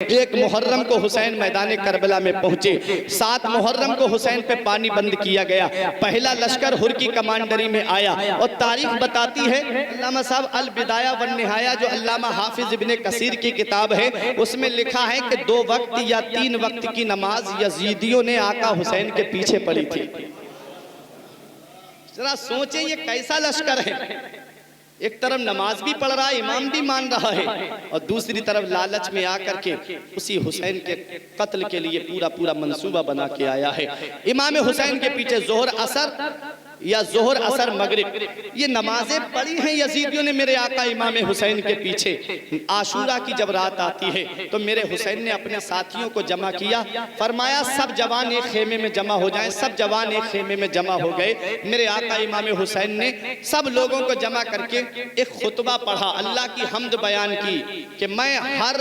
एक मुहर्रम को हुसैन मैदान करबला में पहुंचे। 7 मुहर्रम को हुसैन पे पानी बंद किया गया। पहला लश्कर हुर की कमांडरी में आया और तारीख बताती है, अल्लामा साहब अल बिदाया वन निहाया जो अल्लामा हाफिज इब्ने कसीर की किताब है, उसमें लिखा है कि 2 वक्त या 3 वक्त की नमाज यजीदियों ने आका हुसैन के पीछे पढ़ी थी। जरा सोचें ये कैसा लश्कर है। एक तरफ नमाज भी पढ़ रहा है, इमाम भी मान रहा है, और दूसरी तरफ लालच में आकर के उसी हुसैन के कत्ल के लिए पूरा पूरा मंसूबा बना के आया है। इमाम हुसैन के पीछे जोहर असर या जोहर असर मगरिब ये नमाजें पढ़ी हैं यजीदियों ने मेरे आका इमाम हुसैन के पीछे। आशूरा की जब रात आती है तो मेरे हुसैन ने अपने साथियों को जमा किया, फरमाया सब जवान एक खेमे में जमा हो जाएं। सब जवान एक खेमे में जमा हो गए। मेरे आका इमाम हुसैन ने सब लोगों को जमा करके एक खुतबा पढ़ा, अल्लाह की हम्द बयान की कि मैं हर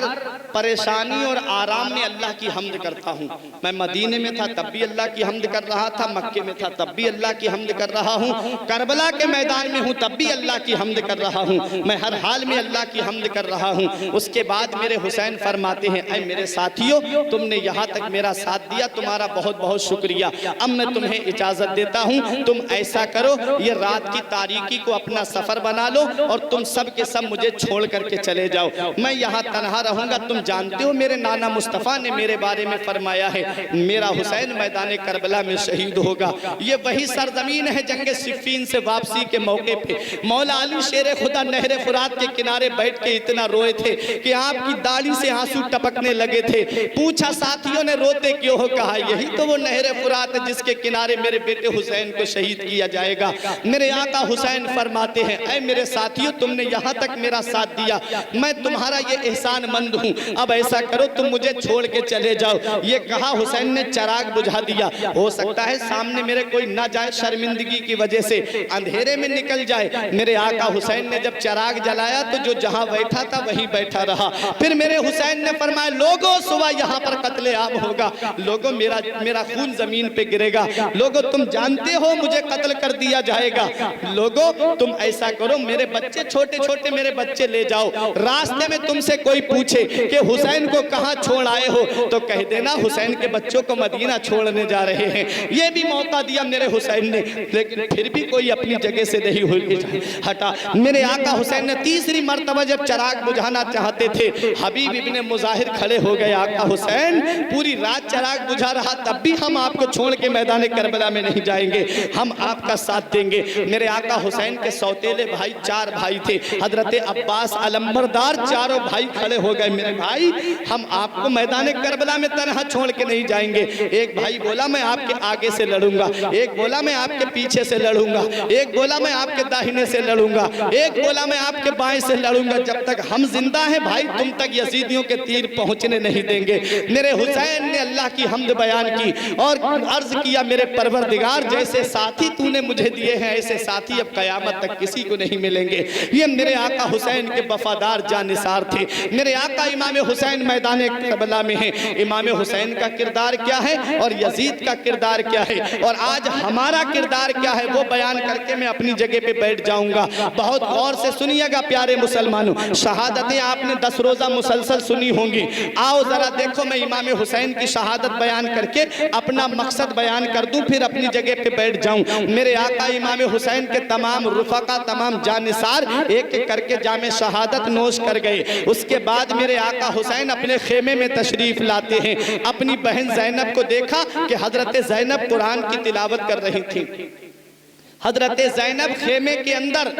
परेशानी और आराम में अल्लाह की हम्द करता हूँ। मैं मदीने में था तब भी अल्लाह की हम्द कर रहा था, मक्के में था तब भी अल्लाह की हम्द कर रहा हूँ, करबला के मैदान में हूँ तब भी अल्लाह की हम्द कर रहा हूँ, मैं हर हाल में अल्लाह की हम्द कर रहा हूँ। उसके बाद मेरे हुसैन फरमाते हैं, ऐ मेरे साथियों, तुमने यहाँ तक मेरा साथ दिया, तुम्हारा बहुत बहुत शुक्रिया। अब मैं तुम्हें इजाजत देता हूँ, तुम ऐसा करो, ये रात की तारीकी को अपना सफर बना लो और तुम सब के सब मुझे छोड़ करके चले जाओ। मैं यहाँ तनहा रहूंगा। तुम जानते हो मेरे नाना मुस्तफ़ा ने मेरे बारे में फरमाया है, मेरा हुसैन मैदान करबला में शहीद होगा। ये वही सरजमीन है जंगे सिफ़ीन से वापसी के मौके पे मौला अली शेर खुदा नहरे फुरात के किनारे बैठ के इतना रोए थे कि आपकी दाढ़ी से आंसू टपकने लगे थे। पूछा साथियों ने रोते क्यों हो? कहा यही तो वो नहरे फुरात है जिसके किनारे मेरे बेटे हुसैन को शहीद किया जाएगा। मेरे आका हुसैन फरमाते हैं, ऐ मेरे साथियों, तुमने यहाँ तक मेरा साथ दिया, मैं तुम्हारा ये एहसान मंद हूँ। अब ऐसा करो, तुम मुझे छोड़ के चले जाओ। ये कहा हुसैन ने चराग बुझा दिया। हो सकता है सामने मेरे कोई ना जाए, शर्मिंदगी की वजह से अंधेरे में निकल जाए। मेरे आका हुसैन ने जब चराग जलाया तो जो जहां बैठा था वहीं बैठा रहा। फिर मेरे हुसैन ने फरमाया, लोगों सुबह यहाँ पर कत्ले आम होगा, लोगों मेरा खून जमीन पे गिरेगा, लोगों तुम जानते हो मुझे कत्ल कर दिया जाएगा, लोगों तुम ऐसा करो, मेरे बच्चे छोटे छोटे मेरे बच्चे ले जाओ, रास्ते में तुमसे कोई पूछे कि हुसैन को कहाँ छोड़ आए हो तो कह देना हुसैन के बच्चों को मदीना छोड़ने जा रहे हैं। ये भी मौका दिया मेरे हुसैन ने, लेकिन फिर भी कोई अपनी जगह से नहीं हटा। मेरे आका हुसैन ने तीसरी मर्तबा जब चराग बुझाना चाहते थे, हबीब इब्ने मुजाहिर खड़े हो गए, आका हुसैन पूरी रात चराग बुझा रहा, तब भी हम आपको छोड़ के मैदान करबला में नहीं जाएंगे, हम आपका साथ देंगे। मेरे आका हुसैन के सौतेले भाई 4 भाई थे, हजरत अब्बास अलंबरदार, चारों भाई खड़े हो गए, मेरे भाई हम आपको मैदान करबला में तनहा छोड़ के नहीं जाएंगे। एक भाई बोला मैं आपके आगे से लड़ूंगा, एक बोला मैं आपके पीछे से लड़ूंगा, एक बोला मैं आपके दाहिने से लड़ूंगा, एक बोला मैं आपके बाएं से लड़ूंगा। जब तक हम जिंदा हैं भाई तुम तक यजीदियों के तीर पहुंचने नहीं देंगे। मेरे हुसैन ने अल्लाह की हम्द बयान की और अर्ज किया, मेरे परवरदिगार जैसे साथी तूने मुझे दिए हैं ऐसे साथी अब कयामत तक किसी को नहीं मिलेंगे। ये मेरे आका हुसैन के वफादार जानिसार थे। मेरे आका इमाम हुसैन मैदान करबला में है। इमाम हुसैन का किरदार क्या है और यजीद का किरदार क्या है और आज हमारा किरदार क्या है वो बयान करके मैं अपनी जगह पे बैठ जाऊंगा। बहुत गौर से सुनिएगा प्यारे मुसलमानों, शहादतें आपने 10 रोजा मुसलसल सुनी होंगी। आओ जरा देखो, मैं इमाम हुसैन की शहादत बयान करके अपना मकसद बयान कर दूं, फिर अपनी जगह पे बैठ जाऊं। मेरे आका इमाम हुसैन के तमाम रुफका, तमाम जानिसार एक एक करके जामे शहादत नोश कर गए। उसके बाद मेरे आका हुसैन अपने खेमे में तशरीफ लाते हैं। अपनी बहन ज़ैनब को देखा कि हजरत ज़ैनब कुरान की तिलावत कर रही थी। हजरत ज़ैनब खेमे के अंदर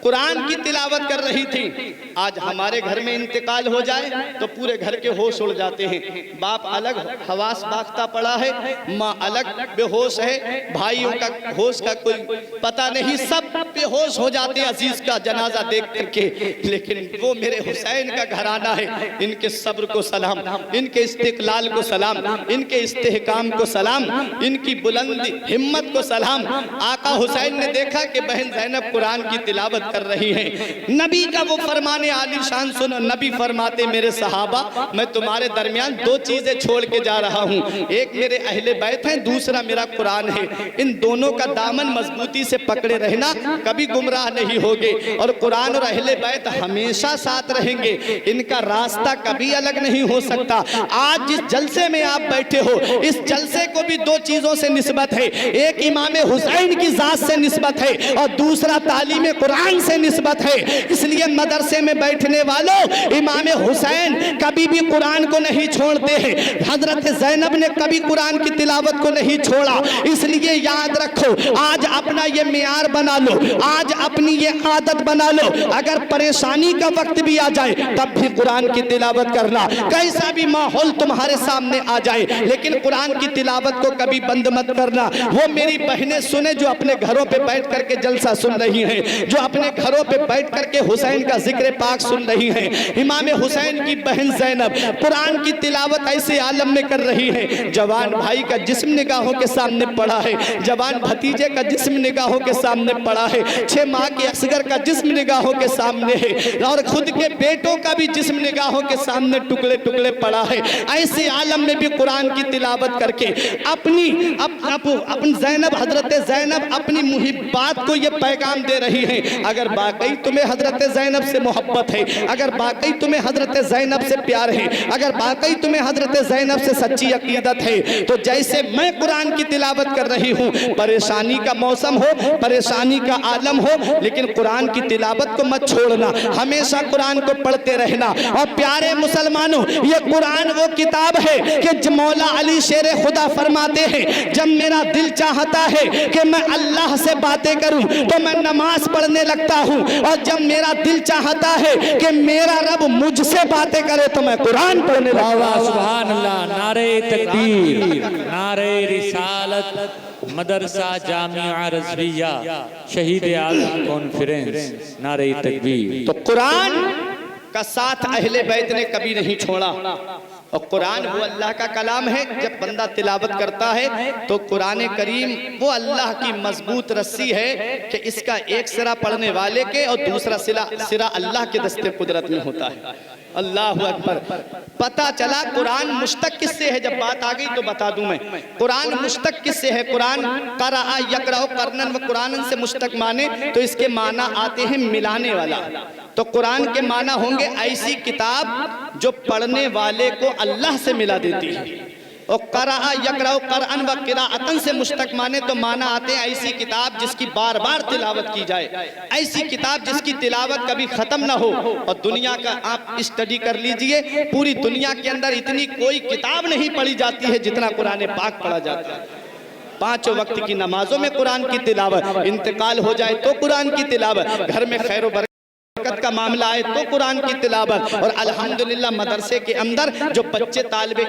कुरान की तिलावत कर रही थी। आज हमारे घर में इंतकाल हो जाए तो पूरे घर के होश उड़ जाते हैं। बाप अलग हवास बाख्ता पड़ा है, माँ अलग बेहोश है, भाइयों का होश का कोई पता नहीं, सब बेहोश हो जाते हैं अजीज का जनाजा देख करके। लेकिन वो मेरे हुसैन का घराना है, इनके सब्र को सलाम, इनके इस्तिकलाल को सलाम, इनके इस्तेहकाम को सलाम, इनकी बुलंदी हिम्मत को सलाम। आका हुसैन ने देखा कि बहन ज़ैनब कुरान की तिलावत कर रही हैं। नबी का वो फरमाने आलीशान सुनो, नबी फरमाते मेरे सहाबा मैं तुम्हारे दरमियान दो चीजें छोड़ के जा रहा हूँ, एक मेरे अहले बैत हैं, दूसरा मेरा कुरान है। इन दोनों का दामन मजबूती से पकड़े रहना, कभी गुमराह नहीं होगे। और कुरान और अहले बैत हमेशा साथ रहेंगे, इनका रास्ता कभी अलग नहीं हो सकता। आज जिस जलसे में आप बैठे हो, इस जलसे को भी दो चीजों से निस्बत है, एक इमाम हुसैन की जात से निस्बत है और दूसरा तालीम कुरान से निस्बत है। इसलिए मदरसे में बैठने वालों, इमाम हुसैन कभी भी कुरान को नहीं छोड़ते हैं। हजरत ज़ैनब ने कभी कुरान की तिलावत को नहीं छोड़ा। इसलिए याद रखो, आज अपना ये मियार बना लो, आज अपनी ये आदत बना लो, अगर परेशानी का वक्त भी आ जाए तब भी कुरान की तिलावत करना, कैसा भी माहौल तुम्हारे सामने आ जाए, लेकिन कुरान की तिलावत को कभी बंद मत करना। वो मेरी बहनें सुने जो अपने घरों पे बैठ करके जलसा सुन रही हैं, जो अपने घरों पे बैठ करके हुसैन का जिक्र पाक सुन रही हैं। इमाम हुसैन की बहन ज़ैनब कुरान की तिलावत ऐसे आलम में कर रही है, जवान भाई का जिस्म निगाहों के सामने पड़ा है, जवान भतीजे का जिस्म निगाहों के सामने पड़ा है, 6 माह के असगर का जिस्म निगाहों के सामने है, और खुद के बेटों का भी जिस्म निगाहों के सामने टुकड़े टुकड़े पड़ा है। ऐसे आलम में भी कुरान की तिलावत करके अपनी ज़ैनब, हजरत ज़ैनब अपनी मुहिब्बात को ये पैगाम दे रही हैं, अगर वाकई तुम्हें हजरत ज़ैनब से मोहब्बत है, अगर वाकई तुम्हें हजरत ज़ैनब से प्यार है, अगर वाकई तुम्हें हजरत ज़ैनब से सच्ची अकीदत है, तो जैसे मैं कुरान की तिलावत कर रही हूँ, परेशानी का मौसम हो, परेशानी का आलम हो, लेकिन कुरान की तिलावत को मत छोड़ना, हमेशा कुरान को पढ़ते रहना। और प्यारे मुसलमानों, ये कुरान वो किताब है कि मौला अली शेर खुदा फरमाते हैं, जब मेरा दिल चाहता है कि मैं अल्लाह से बातें करूं तो मैं नमाज पढ़ने लगता हूं, और जब मेरा दिल चाहता है कि मेरा रब मुझसे बातें करे तो मैं कुरान पढ़ने लगता हूं। सुभान अल्लाह, नारे तकबीर, नारे रिसालत, मदरसा जामिया रज़विया, शहीद आज़म कॉन्फ्रेंस, नारे तकबीर। तो कुरान का साथ अहले बैत ने कभी नहीं छोड़ा, और कुरान वो अल्लाह का कलाम है। जब बंदा तिलावत करता है तो कुरान करीम वो अल्लाह की मजबूत रस्सी है कि इसका एक सिरा पढ़ने वाले के और दूसरा सिरा अल्लाह के दस्ते कुदरत में होता है। अल्लाह अकबर। पता चला कुरान मुश्तक किससे है, जब बात आ गई तो बता दूं मैं, कुरान मुश्तक किससे है। कुरान क़रा यक़रा क़रनन व कुरानन से मुश्तक माने तो इसके माना आते हैं मिलाने वाला। तो कुरान के माना होंगे ऐसी किताब जो पढ़ने वाले को अल्लाह से मिला देती है। और क़रा यक़रा क़रअन व क़िराअतन से मुश्तक माने तो माना आते हैं ऐसी किताब जिसकी बार बार तिलावत की जाए, ऐसी किताब जिसकी तिलावत कभी ख़त्म ना हो। और दुनिया का आप स्टडी कर लीजिए, पूरी दुनिया के अंदर इतनी कोई किताब नहीं पढ़ी जाती है जितना कुरान पाक पढ़ा जाता है। 5 वक्त की नमाजों में कुरान की तिलावत, इंतकाल हो जाए तो कुरान की तिलावत, घर में खैर बरकत का मामला आए तो कुरान की तिलावत। और अल्हम्दुलिल्लाह मदरसे के अंदर जो बच्चे तालिबे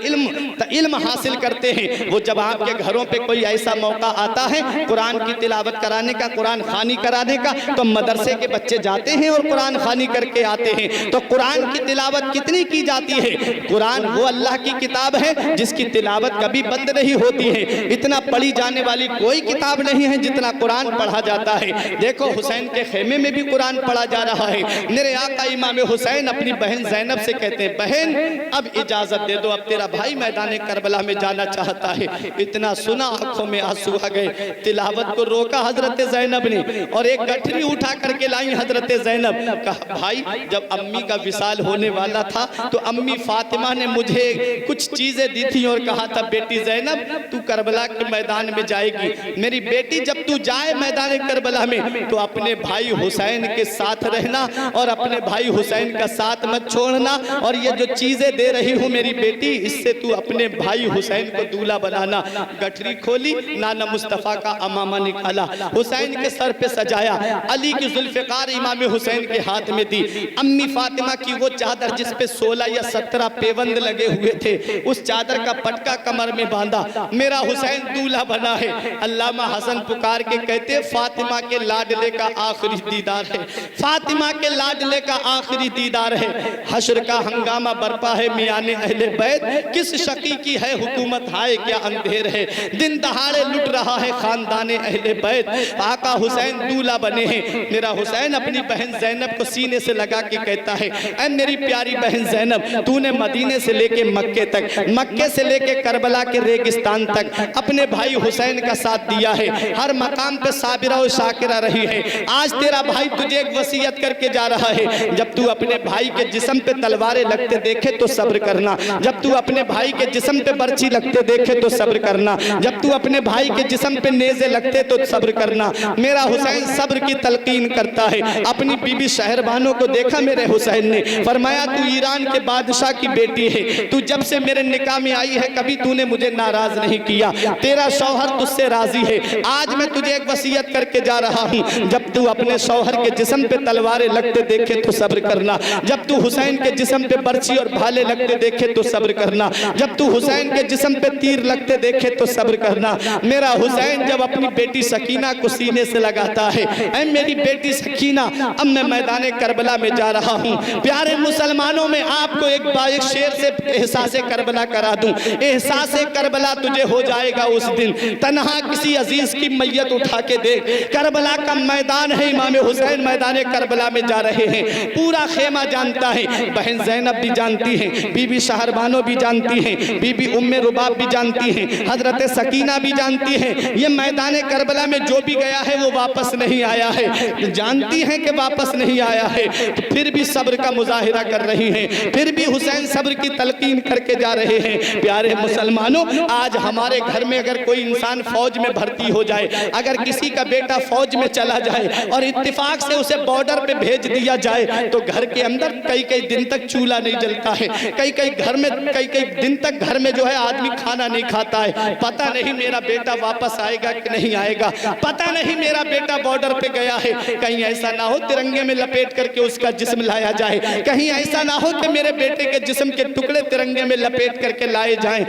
इल्म हासिल करते हैं, वो जब आपके घरों पे कोई ऐसा मौका आता है कुरान की तिलावत कराने का, कुरान खानी कराने का, तो मदरसे के बच्चे जाते हैं और कुरान खानी करके आते हैं। तो कुरान की तिलावत कितनी की जाती है। कुरान वो अल्लाह की किताब है जिसकी तिलावत कभी बंद नहीं होती है। इतना पढ़ी जाने वाली कोई किताब नहीं है जितना कुरान पढ़ा जाता है। देखो हुसैन के खेमे में भी कुरान पढ़ा जा रहा है। मेरे आका इमाम हुसैन अपनी बहन ज़ैनब से कहते हैं, बहन अब इजाजत दे दो, अब तेरा भाई मैदान करबला में जाना चाहता है। इतना सुना आंखों में आंसू आ गए। तिलावत को रोका हजरत ज़ैनब ने और एक गठरी उठा करके लाई हजरत ज़ैनब। कहा भाई जब अम्मी का विसाल होने वाला था तो अम्मी फातिमा ने मुझे कुछ चीजें दी थी और कहा था बेटी ज़ैनब तू करबला के मैदान में जाएगी, मेरी बेटी जब तू जाए मैदान करबला में तो अपने भाई हुसैन के साथ रहना और अपने भाई हुसैन का साथ मत छोड़ना। और ये जो चीजें दे रही हूँ मेरी बेटी, इससे तू अपने भाई हुसैन को दूल्हा बनाना। गठरी खोली, नाना मुस्तफ़ा का अमामा निकाला, हुसैन के सर पे सजाया, अली की जुल्फ़िकार इमाम हुसैन के हाथ में दी। अम्मी फातिमा की वो चादर जिस पे 16 या 17 पेबंद लगे हुए थे, उस चादर का पटका कमर में बांधा। मेरा हुसैन दूल्हा बना है। अल्लामा हसन पुकार के कहते फातिमा के लाडले का आखिरी दीदार है, फातिमा के लाडले का आखिरी दीदार है। हश्र का हंगामा बरपा है मियाने अहले बैत, किस शकी की है हुकूमत, हाय क्या अंधेर है। दिन दहाड़े लुट रहा है खानदाने अहले बैत, आका हुसैन दूल्हा बने हैं। मेरा हुसैन अपनी बहन ज़ैनब को सीने से लगा के कहता है, ऐ मेरी प्यारी बहन ज़ैनब, तूने मदीने से लेके मक्के तक, मक्के से लेके करबला के रेगिस्तान तक अपने भाई हुसैन का साथ दिया है। हर मकाम पे साबिरा और शाकिरा रही है। आज तेरा भाई तुझे एक वसीयत करके जा रहा है, जब तू अपने भाई के जिस्म पे तलवारें लगते देखे तो सब्र करना, जब तू अपने भाई के जिस्म पे बर्छी लगते देखे तो सब्र करना, जब तू अपने भाई के जिस्म पे नेज़े लगते तो सब्र करना। मेरा हुसैन सब्र की तलकीन करता है। अपनी बीबी शहरबानों को देखा मेरे हुसैन ने, फरमाया तू ईरान के बादशाह की बेटी है, तू जब से मेरे निकाह में आई है कभी तूने मुझे नाराज नहीं किया, तेरा शौहर तुझसे राजी है। आज मैं तुझे एक वसीयत करके जा रहा हूँ, जब तू अपने शौहर के जिस्म पे तलवारें लगते देखे तो सब्र करना, जब तू हुसैन के जिस्म पे बर्छी और भाले लगते देखे तो सब्र करना, जब तू हुसैन के जिस्म पे तीर लगते देखे तो सब्र करना। मेरा हुसैन जब अपनी बेटी सकीना को सीने से लगाता है, ऐ मेरी बेटी सकीना, अब मैं मैदान करबला में जा रहा हूँ। प्यारे मुसलमानों में आपको एक शेर से एहसास करबला करा दूं। एहसास करबला तुझे हो जाएगा उस दिन, तन्हा किसी अजीज की मैयत उठा के देख। करबला का मैदान है, इमाम हुसैन मैदान करबला में जा रहे हैं। पूरा खेमा जानता है, बहन ज़ैनब भी जानती है, बीबी शहरबानो भी जानती है, बीबी उम्मे रुबाब भी जानती है, हजरत सकीना भी जानती है। ये मैदान करबला में जो भी गया है वो वापस नहीं आया है, जानती हैं कि वापस नहीं आया है, तो फिर भी सब्र का मुजाहिरा कर रही हैं, फिर भी हुसैन सब्र की तलकीन करके जा रहे हैं। प्यारे मुसलमानों, आज हमारे घर में अगर कोई इंसान फौज में भर्ती हो जाए, अगर किसी का बेटा फौज में चला जाए और इत्तेफाक से उसे बॉर्डर पे भेज दिया जाए, तो घर के अंदर कई कई दिन तक चूल्हा नहीं जलता है, कई कई घर में कई कई दिन तक घर में जो है आदमी खाना नहीं खाता है। पता नहीं मेरा बेटा वापस आएगा कि नहीं आएगा, पता नहीं मेरा बेटा बॉर्डर पे गया है, कहीं ऐसा ना हो तिरंगे में लपेट करके उसका जिस्म लाया जाए, कहीं ऐसा ना हो कि मेरे बेटे के जिस्म के टुकड़े तिरंगे में लपेट करके लाए जाएं।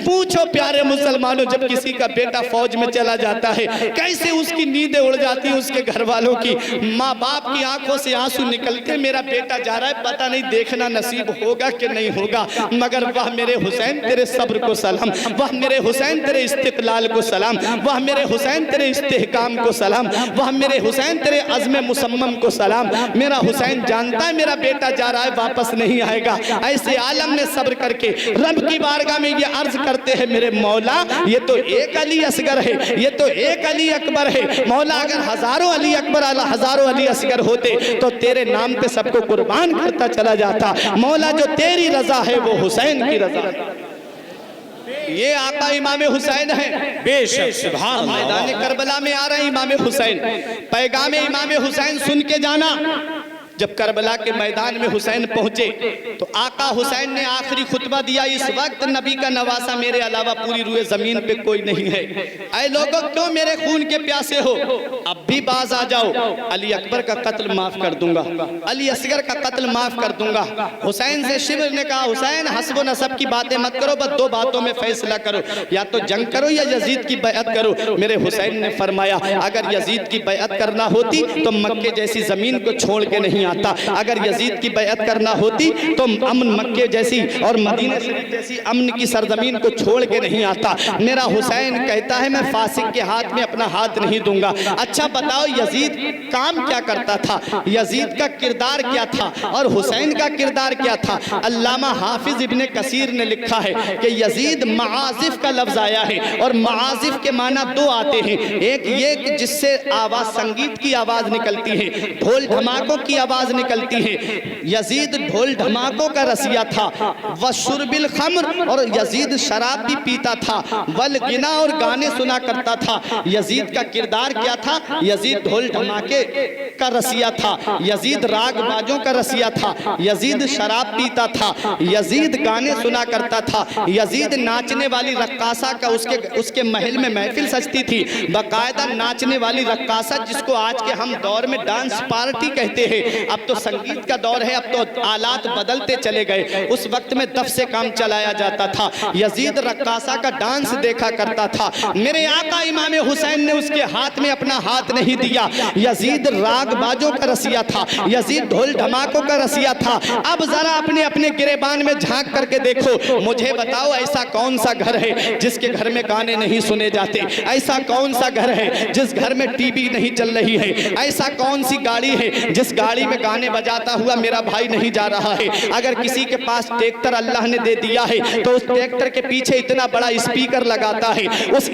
पूछो प्यारे मुसलमानों, जब किसी का बेटा फौज में चला जाता है कैसे उसकी नींदें उड़ जाती है, उसके घर वालों की, माँ बाप की आंखों से आंसू निकलते, मेरा बेटा जा रहा है, पता नहीं देखना नसीब होगा कि नहीं होगा। मगर वाह मेरे हुसैन तेरे सब्र को सलाम, वाह मेरे हुसैन तेरे इस्तिक़लाल को सलाम, वाह मेरे हुसैन तेरे इस्तेहकाम को सलाम, वाह मेरे हुसैन तेरे अज़्म मुसम्मम को सलाम। मेरा हुसैन जानता है मेरा बेटा जा रहा है, वापस नहीं आएगा। ऐसे आलम में सब्र करके रब की बारगाह में ये अर्ज करते हैं, मेरे मौला ये तो एक अली असगर है, ये तो एक अली अकबर है। मौला अगर हजारों अली अकबर हजारों अली असगर होते तो तेरे नाम पे सबको कुर्बान करता चला जाता। मौला जो तेरी रजा है वो हुसैन की रजा है। ये आका इमाम हुसैन है, बेशक सुभान अल्लाह। मैदान करबला में आ रहे हैं इमाम हुसैन। पैगाम इमाम हुसैन सुन के जाना। जब करबला के मैदान में हुसैन पहुंचे तो आका हुसैन ने आखिरी खुतबा दिया, इस वक्त नबी का नवासा मेरे अलावा पूरी रूए जमीन पे कोई नहीं है। ऐ लोगों, क्यों मेरे खून के प्यासे हो, अब भी बाज आ जाओ, अली अकबर का कत्ल माफ कर दूंगा, अली असगर का कत्ल माफ कर दूंगा। हुसैन से शिवर ने कहा, हुसैन हस्ब नसब की बातें मत करो, बस दो बातों में फैसला करो, या तो जंग करो या यजीद की बैअत करो। मेरे हुसैन ने फरमाया, अगर यजीद की बैअत करना होती तो मक्के जैसी जमीन को छोड़ के नहीं आता, अगर यजीद की बैअत करना होती तो अमन मक्के जैसी और मदीना शरीफ जैसी अमन की सरजमीन को छोड़ के नहीं आता। मेरा हुसैन कहता है, मैं फासिक के हाथ में अपना हाथ नहीं दूंगा। अच्छा बताओ, यजीद काम क्या करता था, यजीद का किरदार क्या था और हुसैन का किरदार क्या था? अल्लामा हाफिज इब्ने कसीर ने लिखा है कि यजीद मआजिफ का लफ्ज आया है और मआजिफ के माना दो आते हैं। एक ये कि जिससे आवाज, संगीत की आवाज निकलती है, ढोल धमाकों की आवाज निकलती है। यजीद ढोल धमाकों का रसिया था। व शुरबिल खम्र, और यजीद शराब भी पीता था। वल गिना, और गाने सुना करता था। यजीद का किरदार क्या था? यजीद ढोल धमाके का रसिया था, यजीद राग बाजों का रसिया था, यजीद शराब पीता था, यजीद गाने सुना करता था, यजीद नाचने वाली रक्कासा का उसके महल में महफिल सजती थी, बाकायदा नाचने वाली रक्कासा, जिसको आज के हम दौर में डांस पार्टी कहते हैं। अब तो संगीत का दौर है, अब तो आलात बदलते चले गए, उस वक्त में दफ से काम चलाया जाता था। यजीद रक्कासा का डांस देखा करता था। मेरे आका इमाम हुसैन ने उसके हाथ में अपना हाथ नहीं दिया। यजीद राग राग बाजों का रसिया था, यजीद ढोल धमाकों का रसिया था। अब जरा अपने अपने गिरेबान में झांक करके देखो, मुझे बताओ ऐसा कौन सा घर है जिसके घर में गाने नहीं सुने जाते? ऐसा कौन सा घर है जिस घर में टीवी नहीं चल रही है? ऐसा कौन सी गाड़ी है जिस गाड़ी में गाने बजाता हुआ मेरा भाई नहीं जा रहा है? अगर किसी के पास ट्रैक्टर अल्लाह ने दे दिया है तो उस ट्रैक्टर के पीछे इतना बड़ा स्पीकर लगाता है, उस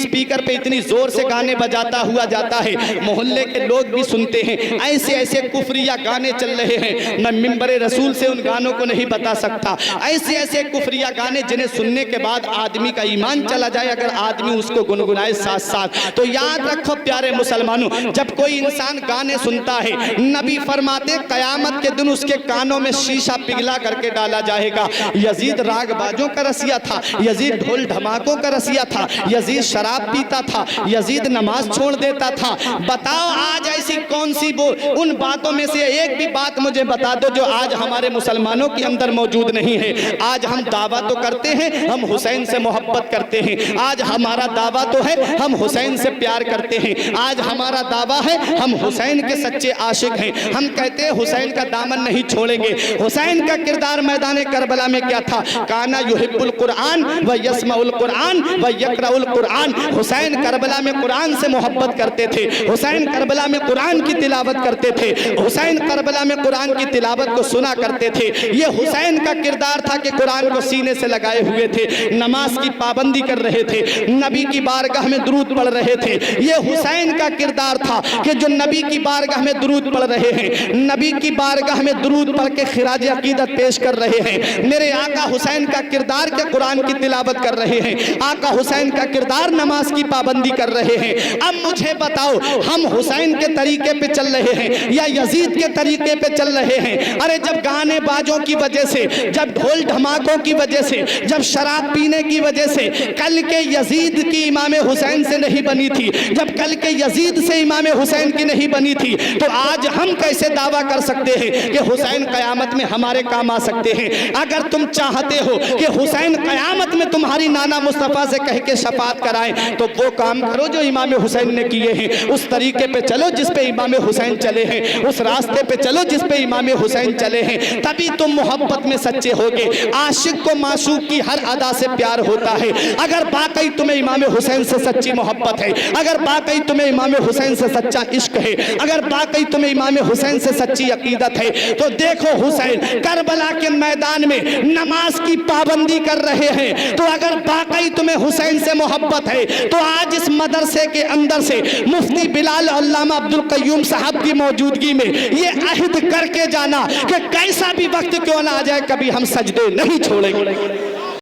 स्पीकर पे इतनी जोर से गाने बजाता हुआ जाता है, मोहल्ले के लोग भी सुनते हैं। ऐसे ऐसे कुफरिया गाने चल रहे हैं, मैं मिंबरे रसूल से उन गानों को नहीं बता सकता। ऐसे ऐसे कुफरिया गाने जिन्हें सुनने के बाद आदमी का ईमान चला जाए अगर आदमी उसको गुनगुनाए साथ साथ। तो याद रखो प्यारे मुसलमानों, जब कोई इंसान गाने सुनता है, नबी फरमाते कयामत के दिन उसके कानों में शीशा पिघला करके डाला जाएगा। यजीद राग बाजों का रसिया था, यजीद ढोल धमाकों का रसिया था, यजीद शराब पीता था, यजीद नमाज छोड़ देता था। बताओ आज ऐसी कौन सी वो उन बातों में से एक भी बात मुझे बता दो जो आज हमारे मुसलमानों के अंदर मौजूद नहीं है। आज हम दावा तो करते हैं हम हुसैन से मोहब्बत करते हैं, आज हमारा दावा तो है हम हुसैन से प्यार करते हैं, आज हमारा दावा है हम हुसैन के सच्चे आशिक हैं। हम कहते हैं हुसैन का दामन नहीं छोड़ेंगे। हुसैन का किरदार मैदान करबला में क्या था? काना युहिब्बुल कुरान व यस्माउल कुरान व यक़राउल कुरान। हुसैन करबला में कुरान से मोहब्बत करते थे, हुसैन करबला में कुरान की तिलावत करते थे, हुसैन करबला में कुरान की तिलावत को सुना करते थे। ये हुसैन का किरदार था कि कुरान को सीने से लगाए हुए थे, नमाज की पाबंदी कर रहे थे, नबी की बारगाह में दुरूद पढ़ रहे थे। ये हुसैन का किरदार था कि जो नबी की बारगाह में दुरूद पढ़ रहे हैं, नबी की बारगाह में दुरूद पढ़ के खिराज अकीदत पेश कर रहे हैं। मेरे आका हुसैन का किरदार के कुरान की तिलावत कर रहे हैं, आका हुसैन का किरदार नमाज की पाबंदी कर रहे हैं। अब मुझे बताओ हम हुसैन के तरीके पे चल रहे हैं या यजीद के तरीके पे चल रहे हैं? अरे जब गाने बाजों की वजह से, जब ढोल धमाकों की वजह से, जब शराब पीने की वजह से कल के यजीद की इमाम हुसैन से नहीं बनी थी, जब कल के यजीद से इमाम हुसैन की नहीं बनी थी, तो आज हम कैसे दावा कर सकते हैं कि हुसैन कयामत में हमारे काम आ सकते हैं? अगर तुम चाहते हो कि हुसैन कयामत में तुम्हारी नाना मुस्तफ़ा से कह के शफात कराएं तो वो काम करो जो इमाम हुसैन ने किए हैं, उस तरीके पे चलो जिस पे इमाम हुसैन चले हैं, उस रास्ते पे चलो जिस पे इमाम हुसैन चले हैं, तभी तुम मोहब्बत में सच्चे होगे। आशिक को माशूक की हर अदा से प्यार होता है। अगर वाकई तुम्हें इमाम हुसैन से सच्ची मोहब्बत है, अगर वाकई तुम्हें इमाम हुसैन से सच्चा इश्क है, अगर वाकई तुम्हें इमाम हुसैन से सच्ची अकीदत है, तो देखो हुसैन करबला के मैदान में नमाज की पाबंदी कर रहे हैं। तो अगर वाकई तुम्हें हुसैन से मोहब्बत है तो आज इस मदरसे के अंदर से मुफ्ती बिलाल अल्लामा अब्दुल कय्यूम साहब की मौजूदगी में ये अहद करके जाना कि कैसा भी वक्त क्यों ना आ जाए कभी हम सजदे नहीं छोड़ेंगे।